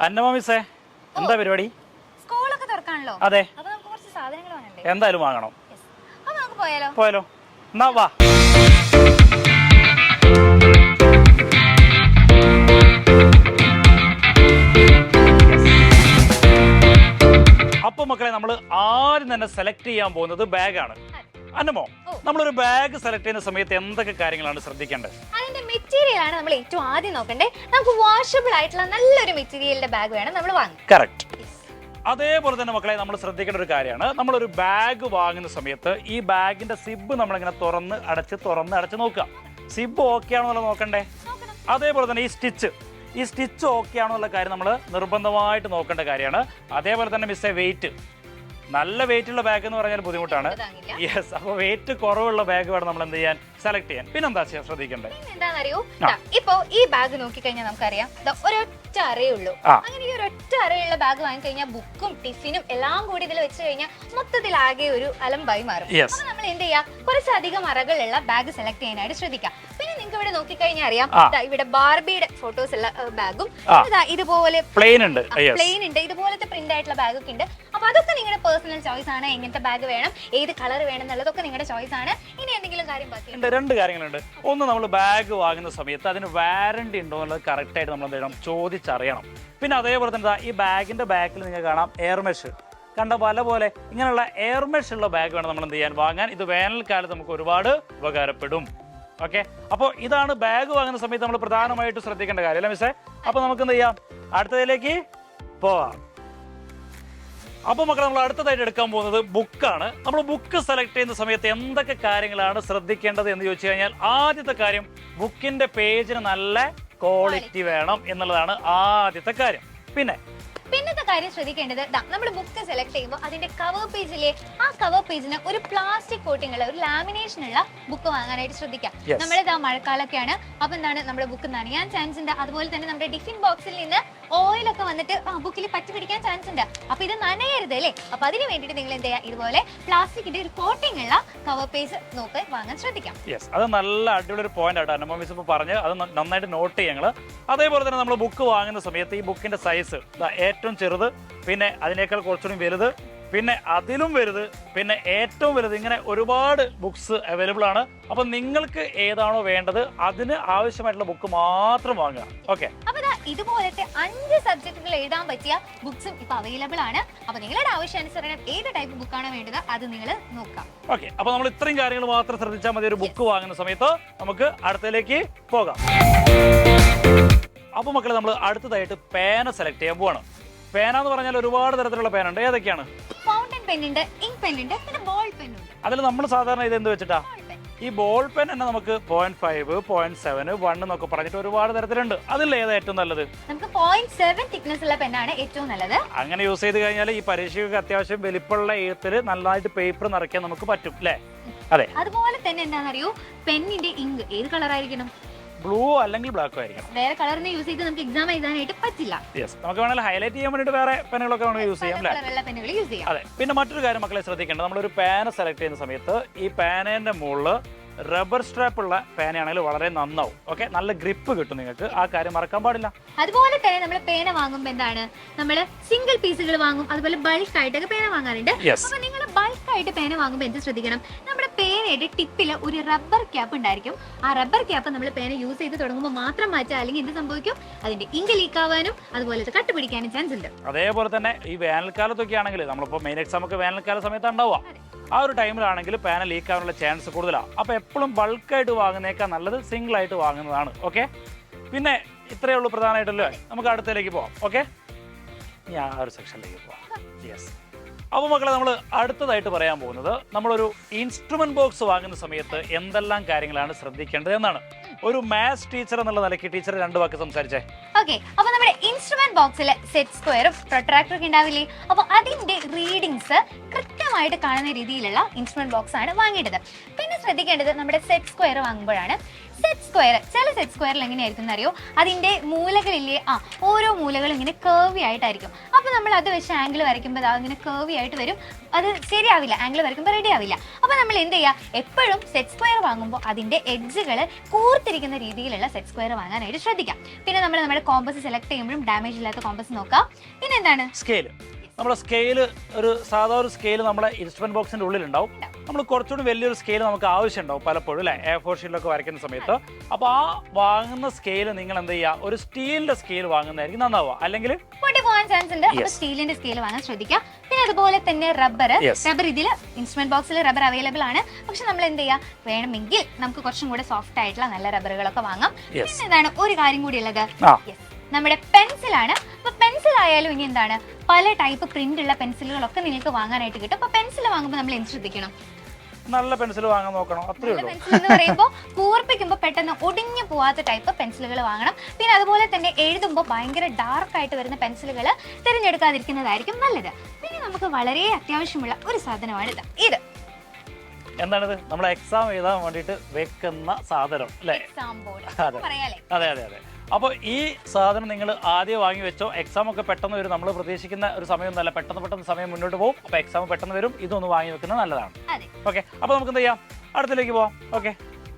അന്നമ്മ മിസ്സേ, എന്താ പരിപാടി? സ്കൂളൊക്കെ തുറക്കാണല്ലോ. അതെ. അപ്പൊ നമുക്ക് കുറച്ച് സാധനങ്ങൾ വാങ്ങണ്ടേ? എന്തായാലും വാങ്ങണം. അപ്പൊ നമുക്ക് പോയാലോ? പോയാലോ? എന്നാ വാ. അപ്പൊ മക്കളെ, നമ്മൾ ആദ്യം തന്നെ സെലക്ട് ചെയ്യാൻ പോകുന്നത് ബാഗാണ്. അന്നമോ, നമ്മളൊരു ബാഗ് സെലക്ട് ചെയ്യുന്ന സമയത്ത് എന്തൊക്കെ കാര്യങ്ങളാണ് ശ്രദ്ധിക്കേണ്ടത്? അതിന്റെ മെറ്റീരിയൽ ആണ് നമ്മൾ ഏറ്റവും ആദ്യം നോക്കണ്ടേ. നമുക്ക് വാഷബിൾ ആയിട്ടുള്ള നല്ലൊരു മെറ്റീരിയലിന്റെ ബാഗ് വേണം നമ്മൾ വാങ്ങാൻ. കറക്റ്റ്. അതേപോലെ തന്നെ മക്കളെ, നമ്മൾ ശ്രദ്ധിക്കേണ്ട ഒരു കാര്യമാണ്, നമ്മളൊരു ബാഗ് വാങ്ങുന്ന സമയത്ത് ഈ ബാഗിന്റെ സിബ് നമ്മളിങ്ങനെ തുറന്ന് അടച്ച് നോക്കുക. സിബ് ഓക്കെ ആണോ എന്നുള്ളത് നോക്കണ്ടേ? അതേപോലെ തന്നെ ഈ സ്റ്റിച്ച് ഓക്കെ ആണോ എന്നുള്ള കാര്യം നമ്മൾ നിർബന്ധമായിട്ട് നോക്കേണ്ട കാര്യമാണ്. അതേപോലെ തന്നെ മിസ്സേ, വെയിറ്റ്, നല്ല വെയിറ്റ് ഉള്ള ബാഗ് എന്ന് പറഞ്ഞാൽ ബുദ്ധിമുട്ടാണ്. യെസ്, അപ്പോൾ വെയിറ്റ് കുറവുള്ള ബാഗ് വേണം നമ്മൾ എന്ത് ചെയ്യാൻ, സെലക്ട് ചെയ്യാൻ. പിന്നെന്താ ശ്രദ്ധിക്കേണ്ടത്? എന്താണെന്നറിയോ, ഇപ്പൊ ഈ ബാഗ് നോക്കിക്കഴിഞ്ഞാൽ നമുക്കറിയാം ഒരൊറ്റ അറേ ഉള്ളൂ. അങ്ങനെ ഈ ഒരൊറ്റ അറയുള്ള ബാഗ് വാങ്ങിക്കഴിഞ്ഞാൽ ബുക്കും ടിഫിനും എല്ലാം കൂടി ഇതിൽ വെച്ച് കഴിഞ്ഞാൽ മൊത്തത്തിൽ ആകെ ഒരു അലമ്പായി മാറും. അപ്പൊ നമ്മൾ എന്ത് ചെയ്യാ, കുറച്ചധികം അറകളുള്ള ബാഗ് സെലക്ട് ചെയ്യാനായിട്ട് ശ്രദ്ധിക്കാം. പിന്നെ നിങ്ങൾക്ക് ഇവിടെ നോക്കിക്കഴിഞ്ഞാൽ അറിയാം, ഇവിടെ ബാർബിയുടെ ഫോട്ടോസ് ഉള്ള ബാഗും ഇതുപോലെ പ്ലെയിൻ ഉണ്ട്, ഇതുപോലത്തെ പ്രിന്റ് ആയിട്ടുള്ള ബാഗൊക്കെ ഉണ്ട്. അപ്പൊ അതൊക്കെ നിങ്ങളുടെ പേഴ്സണൽ ചോയ്സ് ആണ്. എങ്ങനത്തെ ബാഗ് വേണം, ഏത് കളർ വേണം എന്നുള്ളതൊക്കെ നിങ്ങളുടെ ചോയ്സ് ആണ്. ഇനി എന്തെങ്കിലും കാര്യം ബാക്കി? രണ്ട് കാര്യങ്ങളുണ്ട്. ഒന്ന്, നമ്മൾ ബാഗ് വാങ്ങുന്ന സമയത്ത് അതിന് വാറണ്ടി ഉണ്ടോ എന്നുള്ളത് കറക്റ്റ് ആയിട്ട് നമ്മൾ എന്ത് ചെയ്യണം, ചോദിച്ചറിയണം. പിന്നെ അതേപോലെ തന്നെ ഈ ബാഗിന്റെ ബാക്കിൽ നിങ്ങൾക്ക് കാണാം എയർ മെഷ്. കണ്ട പോലെ ഇങ്ങനെയുള്ള എയർ മെഷ് ഉള്ള ബാഗ് വേണം നമ്മൾ എന്ത് ചെയ്യാൻ, വാങ്ങാൻ. ഇത് വേനൽക്കാലത്ത് നമുക്ക് ഒരുപാട് ഉപകാരപ്പെടും. ഓക്കെ, അപ്പോൾ ഇതാണ് ബാഗ് വാങ്ങുന്ന സമയത്ത് നമ്മൾ പ്രധാനമായിട്ട് ശ്രദ്ധിക്കേണ്ട കാര്യം, അല്ലേ മിസ്സേ? അപ്പൊ നമുക്ക് എന്ത് ചെയ്യാം, അടുത്തതിലേക്ക് പോവാം. അപ്പൊ മക്കളെ, നമ്മൾ അടുത്തതായിട്ട് എടുക്കാൻ പോകുന്നത് ബുക്കാണ്. നമ്മൾ ബുക്ക് സെലക്ട് ചെയ്യുന്ന സമയത്ത് എന്തൊക്കെ കാര്യങ്ങളാണ് ശ്രദ്ധിക്കേണ്ടത് എന്ന് ചോദിച്ചു കഴിഞ്ഞാൽ, ആദ്യത്തെ കാര്യം, ബുക്കിന്റെ പേജിന് നല്ല ക്വാളിറ്റി വേണം എന്നുള്ളതാണ് ആദ്യത്തെ കാര്യം. പിന്നത്തെ കാര്യം ശ്രദ്ധിക്കേണ്ടത്, നമ്മൾ ബുക്ക് സെലക്ട് ചെയ്യുമ്പോൾ അതിന്റെ കവർ പേജിലെ കവർ പേജിന് ഒരു പ്ലാസ്റ്റിക് കോട്ടിംഗ് ഉള്ള, ഒരു ലാമിനേഷൻ ഉള്ള ബുക്ക് വാങ്ങാനായിട്ട് ശ്രദ്ധിക്കാം. നമ്മളിതാ മഴക്കാലൊക്കെയാണ്, അപ്പൊ എന്താണ്, നമ്മുടെ ബുക്ക് നനയാൻ ചാൻസ് ഉണ്ട്. അതുപോലെ തന്നെ നമ്മുടെ ടിഫിൻ ബോക്സിൽ നിന്ന് ഓയിലൊക്കെ വന്നിട്ട് ബുക്കിൽ പറ്റി പിടിക്കാൻ ചാൻസ് ഉണ്ട്. അപ്പൊ ഇത് നനയരുത് അല്ലേ? അപ്പൊ അതിന് വേണ്ടിയിട്ട് നിങ്ങൾ എന്ത് ചെയ്യുക, ഇതുപോലെ പ്ലാസ്റ്റിക്കിന്റെ ഒരു കോട്ടിംഗ് ഉള്ള കവർ പേജ് നോക്കി വാങ്ങാൻ ശ്രദ്ധിക്കാം. അത് നല്ല അടിപൊളി ഒരു പോയിന്റ് ആട്ടോ അന്നമ്മ മിസ് ഇപ്പൊ പറഞ്ഞ്, അത് നന്നായിട്ട് നോട്ട് ചെയ്യാം. അതേപോലെ തന്നെ നമ്മൾ ബുക്ക് വാങ്ങുന്ന സമയത്ത് ഈ ബുക്കിന്റെ സൈസ് ഏറ്റവും ചെറുത്, പിന്നെ അതിനേക്കാൾ കുറച്ചുകൂടി വലുത്, പിന്നെ അതിലും വലുത്, പിന്നെ ഏറ്റവും വലുത്, ഇങ്ങനെ ഒരുപാട് ബുക്സ് അവൈലബിൾ ആണ്. അപ്പൊ നിങ്ങൾക്ക് ഏതാണോ വേണ്ടത് അതിന് ആവശ്യമായിട്ടുള്ള ബുക്ക് മാത്രം വാങ്ങുക. ഓക്കെ, ഇതുപോലത്തെ 5 സബ്ജക്റ്റുകൾ എഴുതാൻ പറ്റിയ ബുക്സും ഇപ്പൊ അവൈലബിൾ ആണ്. അപ്പൊ നിങ്ങളുടെ ആവശ്യാനുസരണം ഏത് ടൈപ്പ് ബുക്കാണ് വേണ്ടത് അത് നിങ്ങൾ നോക്കാം. ഓക്കെ, അപ്പൊ നമ്മൾ ഇത്രയും കാര്യങ്ങൾ മാത്രം ശ്രദ്ധിച്ചാൽ മതി ഒരു ബുക്ക് വാങ്ങുന്ന സമയത്ത്. നമുക്ക് അടുത്തതിലേക്ക് പോകാം. അപ്പൊ മക്കളെ, നമ്മൾ അടുത്തതായിട്ട് പേന സെലക്ട് ചെയ്യാൻ പോവാണ്. പേന എന്ന് പറഞ്ഞാൽ ഒരുപാട് തരത്തിലുള്ള പേന ഉണ്ട്. ഏതൊക്കെയാണ്? ഫൗണ്ടൻ പെൻ ഉണ്ട്, ഇങ്ക് പെൻ ഉണ്ട്, പിന്നെ ബോൾ പെൻ ഉണ്ട്. അതിൽ നമ്മൾ സാധാരണ ഇത് എന്ത് വെച്ചിട്ടാ, ഈ ബോൾ പെൻ തന്നെ നമുക്ക് 0.5, 0.7, 1 എന്നൊക്കെ പറഞ്ഞിട്ട് ഒരുപാട് തരത്തിലുണ്ട്. അതിൽ ഏതാ ഏറ്റവും നല്ലത്? നമുക്ക് 0.7 തിക്നെസ് ഉള്ള പെന്നാണ് ഏറ്റവും നല്ലത്. അങ്ങനെ യൂസ് ചെയ്ത് കഴിഞ്ഞാൽ ഈ പരീക്ഷയ്ക്ക് അത്യാവശ്യം വലിപ്പമുള്ള എഴുത്തിൽ നന്നായിട്ട് പേപ്പർ നിറയ്ക്കാൻ നമുക്ക് പറ്റും, അല്ലേ? അതെ. അതുപോലെ തന്നെ എന്താണെന്നറിയോ, പെന്നിന്റെ ഇങ്ക് ഏത് കളർ ആയിരിക്കണം? ബ്ലൂ അല്ലെങ്കിൽ ബ്ലാക്കോ ആയിരിക്കണം. വേറെ കളറിനെ യൂസ് ചെയ്ത് നമുക്ക് എക്സാം എഴുതാനായിട്ട് പറ്റില്ല. നമുക്ക് വേണമെങ്കിൽ ഹൈലൈറ്റ് ചെയ്യാൻ വേണ്ടിയിട്ട് വേറെ പെന്നുകളൊക്കെ വേണമെങ്കിൽ യൂസ് ചെയ്യാം, അല്ലേ? അതെ. പിന്നെ മറ്റൊരു കാര്യം മക്കളെ ശ്രദ്ധിക്കേണ്ടത്, നമ്മളൊരു പേന സെലക്ട് ചെയ്യുന്ന സമയത്ത് ഈ പേനേന്റെ മുകളിൽ റബ്ബർ സ്ട്രാപ്പ് ഉള്ള പേനയാണെങ്കിൽ വളരെ നന്നാവും. ഓക്കെ, നല്ല ഗ്രിപ്പ് കിട്ടും നിങ്ങൾക്ക്. ആ കാര്യം മറക്കാൻ പാടില്ല. അതുപോലെ തന്നെ നമ്മൾ പേന വാങ്ങുമ്പോൾ എന്താണ്, നമ്മൾ സിംഗിൾ പീസുകൾ വാങ്ങും, അതുപോലെ ബൾക്ക് ആയിട്ടൊക്കെ പേന വാങ്ങാറുണ്ട്. അപ്പൊ നിങ്ങൾ ബൾക്ക് ആയിട്ട് പേന വാങ്ങുമ്പോൾ എന്ത് ശ്രദ്ധിക്കണം, നമ്മുടെ പേനയുടെ ടിപ്പിൽ ഒരു റബ്ബർ ക്യാപ്പ് ഉണ്ടായിരിക്കും. ആ റബ്ബർ ക്യാപ്പ് നമ്മൾ പേന യൂസ് ചെയ്ത് തുടങ്ങുമ്പോൾ മാത്രം മാറ്റുക, അല്ലെങ്കിൽ എന്ത് സംഭവിക്കും, അതിന്റെ ഇങ്ക് ലീക്ക് ആവാനും അതുപോലെ കട്ട് പിടിക്കാനും ചാൻസ് ഉണ്ട്. അതേപോലെ തന്നെ ഈ വേനൽക്കാലത്തൊക്കെ ആണെങ്കിൽ, നമ്മളിപ്പോൾ മെയിൻ എക്സാം ഒക്കെ വേനൽക്കാല സമയത്ത് ഉണ്ടാവുക, ആ ഒരു ടൈമിലാണെങ്കിൽ പേന ലീക്ക് ആവാനുള്ള ചാൻസ് കൂടുതലാണ്. അപ്പോൾ എപ്പോഴും ബൾക്കായിട്ട് വാങ്ങുന്നേക്കാൾ നല്ലത് സിംഗിൾ ആയിട്ട് വാങ്ങുന്നതാണ്. ഓക്കെ, പിന്നെ ഇത്രയേ ഉള്ളൂ പ്രധാനമായിട്ടല്ലേ. നമുക്ക് അടുത്തതിലേക്ക് പോവാം. ഓക്കെ, ഞാൻ ആ ഒരു സെക്ഷനിലേക്ക് പോവാം. യെസ്. അപ്പോൾ മക്കളെ, നമ്മൾ അടുത്തതായിട്ട് പറയാൻ പോകുന്നത്, നമ്മളൊരു ഇൻസ്ട്രുമെന്റ് ബോക്സ് വാങ്ങുന്ന സമയത്ത് എന്തെല്ലാം കാര്യങ്ങളാണ് ശ്രദ്ധിക്കേണ്ടത് എന്നാണ്. ഒരു മാത്സ് ടീച്ചർ എന്നുള്ള നിലയ്ക്ക് ടീച്ചർ 2 വാക്ക് സംസാരിച്ചേ. ഓക്കെ, അപ്പൊ നമ്മുടെ ഇൻസ്ട്രുമെന്റ് ബോക്സിൽ സെറ്റ് സ്ക്വയറും പ്രൊട്രാക്ടറും ഒക്കെ ഉണ്ടാവില്ലേ, അപ്പൊ അതിന്റെ റീഡിങ്സ് കൃത്യമായിട്ട് കാണുന്ന രീതിയിലുള്ള ഇൻസ്ട്രുമെന്റ് ബോക്സ് ആണ് വാങ്ങേണ്ടത്. പിന്നെ ശ്രദ്ധിക്കേണ്ടത്, നമ്മുടെ സെറ്റ് സ്ക്വയർ വാങ്ങുമ്പോഴാണ് സെറ്റ് സ്ക്വയർ. ചില സെറ്റ് സ്ക്വയറിൽ എങ്ങനെയായിരിക്കും അറിയോ, അതിന്റെ മൂലകളില്ലേ, ഓരോ മൂലകളും ഇങ്ങനെ കേർവി ആയിട്ടായിരിക്കും. അപ്പൊ നമ്മൾ അത് വെച്ച് ആംഗിൾ വരയ്ക്കുമ്പോൾ അതിങ്ങനെ കേർവി ആയിട്ട് വരും, അത് ശരിയാവില്ല, ആംഗിൾ വരയ്ക്കുമ്പോൾ റെഡി ആവില്ല. അപ്പൊ നമ്മൾ എന്ത് ചെയ്യുക, എപ്പോഴും സെറ്റ് സ്ക്വയർ വാങ്ങുമ്പോൾ അതിന്റെ എഡ്ജുകൾ കൂർത്തിരിക്കുന്ന രീതിയിലുള്ള സെറ്റ് സ്ക്വയർ വാങ്ങാനായിട്ട് ശ്രദ്ധിക്കാം. പിന്നെ നമ്മൾ നമ്മുടെ കോമ്പസ് സെലക്ട് ചെയ്യുമ്പോഴും ഡാമേജ് ഇല്ലാത്ത കോമ്പസ് നോക്കാം. പിന്നെ എന്താണ് സ്കെയിൽ. നമ്മുടെ സ്കെയിൽ ഒരു സാധാരണ സ്കെയിൽ നമ്മുടെ ഇൻസ്ട്രുമെന്റ് ബോക്സിന്റെ ഉള്ളിലുണ്ടാവും. നമ്മൾ കുറച്ചുകൂടി വലിയൊരു സ്കെയിൽ നമുക്ക് ആവശ്യമുണ്ടാവും പലപ്പോഴും അല്ലെ, A4 ഷീറ്റിലൊക്കെ വരയ്ക്കുന്ന സമയത്ത്. അപ്പോൾ ആ വാങ്ങുന്ന സ്കെയിൽ നിങ്ങൾ എന്ത് ചെയ്യുക, ഒരു സ്റ്റീലിന്റെ സ്കെയിൽ വാങ്ങുന്നതായിരിക്കും നന്നാവുക, അല്ലെങ്കിൽ പൊട്ടി പോകാൻ ചാൻസ് ഉണ്ട്. അപ്പോൾ സ്റ്റീലിന്റെ സ്കെയിൽ വാങ്ങാൻ ശ്രദ്ധിക്കുക. പിന്നെ അതുപോലെ തന്നെ റബ്ബർ ഇതിൽ ഇൻസ്ട്രുമെന്റ് ബോക്സിൽ റബ്ബർ അവൈലബിൾ ആണ്. പക്ഷെ നമ്മൾ എന്ത് ചെയ്യുക, വേണമെങ്കിൽ നമുക്ക് കുറച്ചും കൂടെ സോഫ്റ്റ് ആയിട്ടുള്ള നല്ല റബ്ബറുകളൊക്കെ വാങ്ങാം. പിന്നെ എന്താണ് ഒരു കാര്യം കൂടി ഉള്ളത്, നമ്മുടെ പെൻസിലാണ്. അപ്പൊ പെൻസിൽ ആയാലും ഇനി എന്താണ്, പല ടൈപ്പ് പ്രിന്റ് ഉള്ള പെൻസിലുകളൊക്കെ നിങ്ങൾക്ക് വാങ്ങാനായിട്ട് കിട്ടും. അപ്പൊ പെൻസിൽ വാങ്ങുമ്പോൾ നമ്മൾ എന്ത് ശ്രദ്ധിക്കണം, നല്ല പെൻസിൽ വാങ്ങാൻ നോക്കണം. അത്രേ ഉള്ളൂ. പെൻസിൽ എന്ന് പറയുമ്പോൾ കൂർപ്പിക്കുമ്പോൾ പെട്ടെന്ന് ഒടിഞ്ഞു പോവാത്ത ടൈപ്പ് പെൻസിലുകൾ വാങ്ങണം. പിന്നെ അതുപോലെ തന്നെ എഴുതുമ്പോൾ ഭയങ്കര ഡാർക്ക് ആയിട്ട് വരുന്ന പെൻസിലുകൾ തിരഞ്ഞെടുക്കാതിരിക്കുന്നതായിരിക്കും നല്ലത്. പിന്നെ നമുക്ക് വളരെ അത്യാവശ്യമുള്ള ഒരു സാധനമാണ് ഇത്. എന്താണിത്? നമ്മൾ എക്സാം എഴുതാൻ വേണ്ടിയിട്ട് വെക്കുന്ന സാധനം അല്ലേ? Exam board. അതെ അതെ അതെ. അപ്പോൾ ഈ സാധനം നിങ്ങൾ ആദ്യം വാങ്ങി വെച്ചോ. എക്സാം ഒക്കെ പെട്ടെന്ന് വരും, നമ്മൾ പ്രതീക്ഷിക്കുന്ന ഒരു സമയമൊന്നുമല്ല, പെട്ടെന്ന് സമയം മുന്നോട്ട് പോകും. അപ്പോൾ എക്സാം പെട്ടെന്ന് വരും, ഇതൊന്ന് വാങ്ങി വെക്കുന്നത് നല്ലതാണ്. ഓക്കെ, അപ്പോൾ നമുക്ക് എന്ത് ചെയ്യാം, അടുത്തിലേക്ക് പോവാം. ഓക്കെ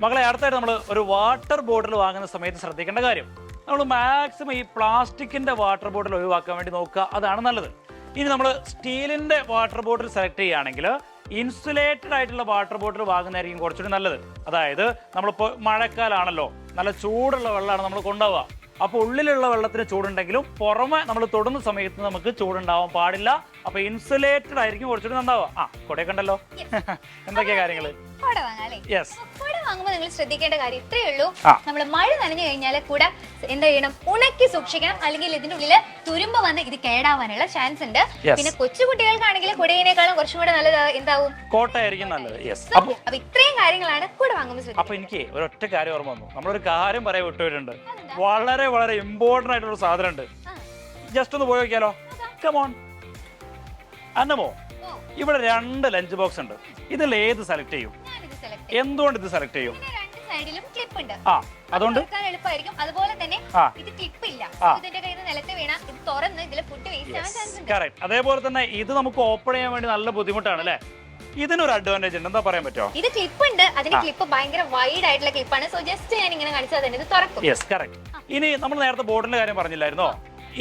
മകളെ, അടുത്തായിട്ട് നമ്മൾ ഒരു വാട്ടർ ബോട്ടിൽ വാങ്ങുന്ന സമയത്ത് ശ്രദ്ധിക്കേണ്ട കാര്യം, നമ്മൾ മാക്സിമം ഈ പ്ലാസ്റ്റിക്കിന്റെ വാട്ടർ ബോട്ടിൽ ഒഴിവാക്കാൻ വേണ്ടി നോക്കുക, അതാണ് നല്ലത്. ഇനി നമ്മൾ സ്റ്റീലിന്റെ വാട്ടർ ബോട്ടിൽ സെലക്ട് ചെയ്യുകയാണെങ്കിൽ ഇൻസുലേറ്റഡ് ആയിട്ടുള്ള വാട്ടർ ബോട്ടിൽ വാങ്ങുന്നതായിരിക്കും കുറച്ചുകൂടി നല്ലത്. അതായത് നമ്മളിപ്പോൾ മഴക്കാലാണല്ലോ, നല്ല ചൂടുള്ള വെള്ളമാണ് നമ്മൾ കൊണ്ടുപോവുക. അപ്പോൾ ഉള്ളിലുള്ള വെള്ളത്തിന് ചൂടുണ്ടെങ്കിലും പുറമെ നമ്മൾ തൊടുന്ന സമയത്ത് നമുക്ക് ചൂടുണ്ടാവാൻ പാടില്ല. അപ്പൊ ഇൻസുലേറ്റഡ് ആയിരിക്കും കുറച്ചുകൂടി നന്നാവുക. കൊടയൊക്കെ ഉണ്ടല്ലോ, എന്തൊക്കെയാ കാര്യങ്ങള്? കുട വാങ്ങുമ്പോൾ നിങ്ങൾ ശ്രദ്ധിക്കേണ്ട കാര്യം ഇത്രയേ ഉള്ളൂ, നമ്മൾ മഴ നനഞ്ഞു കഴിഞ്ഞാൽ കുട എന്താ ചെയ്യണം, ഉണക്കി സൂക്ഷിക്കണം. അല്ലെങ്കിൽ ഇതിന്റെ ഉള്ളില് തുരുമ്പ് വന്ന് ഇത് കേടാവാനുള്ള ചാൻസ് ഉണ്ട്. പിന്നെ കൊച്ചു കുട്ടികൾക്കാണെങ്കിൽ കുടയേക്കാളും കുറച്ചും കൂടെ നല്ലത് എന്താവും, കോട്ടയായിരിക്കും നല്ലത്. അപ്പൊ ഇത്രയും കാര്യങ്ങളാണ് കുട വാങ്ങുമ്പോൾ. അപ്പൊ എനിക്ക് ഒരൊറ്റ കാര്യം ഓർമ്മ വന്നു, നമ്മളൊരു കാര്യം പറയാൻ വിട്ടുപോയിട്ടുണ്ട്. വളരെ വളരെ ഇമ്പോർട്ടന്റ് ആയിട്ടുള്ള ഒരു സാധനം ഉണ്ട്. ജസ്റ്റ് ഒന്ന് പോയി നോക്കിയാലോ? കമോൺ അന്നമോ, ഇവിടെ 2 ലഞ്ച് ബോക്സ് ഉണ്ട്. ഇതിൽ ഏത് സെലക്ട് ചെയ്യും? എന്തുകൊണ്ട് ഇത് സെലക്ട് ചെയ്യും? അതുകൊണ്ട് അതുപോലെ തന്നെ ഇത് ക്ലിപ്പ് ഇല്ല, ഇതിന്റെ കയ്യിൽ നിന്ന് നിലത്ത് വീണാൽ ഇത് തുറന്ന് ഇതിൽ ഫുഡ് വേസ്റ്റ് ആവാൻ ചാൻസ് ഉണ്ട്. കറക്റ്റ്. അതേപോലെ തന്നെ ഇത് നമുക്ക് ഓപ്പൺ ചെയ്യാൻ വേണ്ടി നല്ല ബുദ്ധിമുട്ടാണ് അല്ലേ? ഇതിനൊരു അഡ്വാൻറ്റേജ് ഉണ്ട്, എന്താ പറയാൻ പറ്റുമോ? ഇത് ക്ലിപ്പ് ഉണ്ട്, അതിന്റെ ക്ലിപ്പ് ഭയങ്കര വൈഡ് ആയിട്ടുള്ള ക്ലിപ്പാണ്. സോ ജസ്റ്റ് ഞാൻ ഇങ്ങനെ കാണിച്ചാൽ തന്നെ ഇത് തുറക്കും. Yes correct. ഇനി നമ്മൾ നേരത്തെ ബോട്ടിന്റെ കാര്യം പറഞ്ഞില്ലായിരുന്നോ,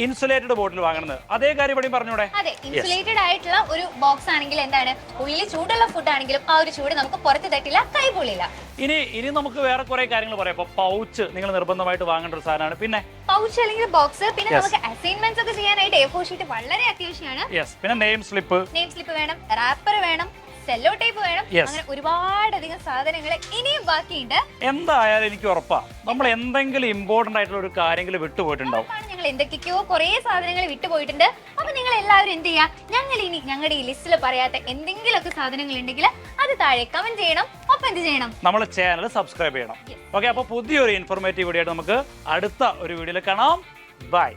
ഇൻസുലേറ്റഡ് ബോട്ടിൽ വാങ്ങണമെന്ന്? അതേ കാര്യം ഇവിടെ പറഞ്ഞൂടെ? അതെ, ഇൻസുലേറ്റഡ് ആയിട്ടുള്ള ഒരു ബോക്സ് ആണെങ്കിൽ എന്താണ്, ഉള്ളിൽ ചൂടുള്ള ഫുഡ് ആണെങ്കിലും ആ ഒരു ചൂട് നമുക്ക് പുറത്ത് തട്ടില്ല, കൈ പൊള്ളില്ല. ഇനി നമുക്ക് വേറെ കുറെ കാര്യങ്ങൾ പറയാം. ഇപ്പൊ പൗച്ച് നിങ്ങൾ നിർബന്ധമായിട്ട് വാങ്ങേണ്ട ഒരു സാധനമാണ്. പിന്നെ പൗച്ച് അല്ലെങ്കിൽ ബോക്സ്. പിന്നെ നമുക്ക് അസൈൻമെന്റ്സ് ഒക്കെ ചെയ്യാനായിട്ട് A4 ഷീറ്റ് വളരെ അത്യാവശ്യമാണ്. പിന്നെ നെയിം സ്ലിപ്പ് വേണം, റാപ്പർ വേണം, സെല്ലോ ടേപ്പ് വേണം. അങ്ങനെ ഒരുപാടധികം സാധനങ്ങൾ ഇനിയും ബാക്കിയുണ്ട്. എന്തായാലും എനിക്ക് ഉറപ്പാ നമ്മൾ എന്തെങ്കിലും ഇമ്പോർട്ടന്റ് ആയിട്ടുള്ള ഒരു കാര്യങ്ങൾ വിട്ടുപോയിട്ടുണ്ടാവും. ഞങ്ങൾ എന്തൊക്കെയോ കുറെ സാധനങ്ങൾ വിട്ടുപോയിട്ടുണ്ട്. അപ്പൊ നിങ്ങൾ എല്ലാവരും എന്ത് ചെയ്യാ, ഞങ്ങളുടെ ഈ ലിസ്റ്റിൽ പറയാത്ത എന്തെങ്കിലുമൊക്കെ സാധനങ്ങൾ ഉണ്ടെങ്കിൽ അത് താഴെ കമന്റ് ചെയ്യണം. ഒപ്പം എന്ത് ചെയ്യണം, നമ്മുടെ ചാനൽ സബ്സ്ക്രൈബ് ചെയ്യണം. ഓക്കെ, അപ്പൊ പുതിയൊരു ഇൻഫോർമേറ്റീവ് വീഡിയോ ആയിട്ട് നമുക്ക് അടുത്ത ഒരു വീഡിയോയിൽ കാണാം. ബൈ.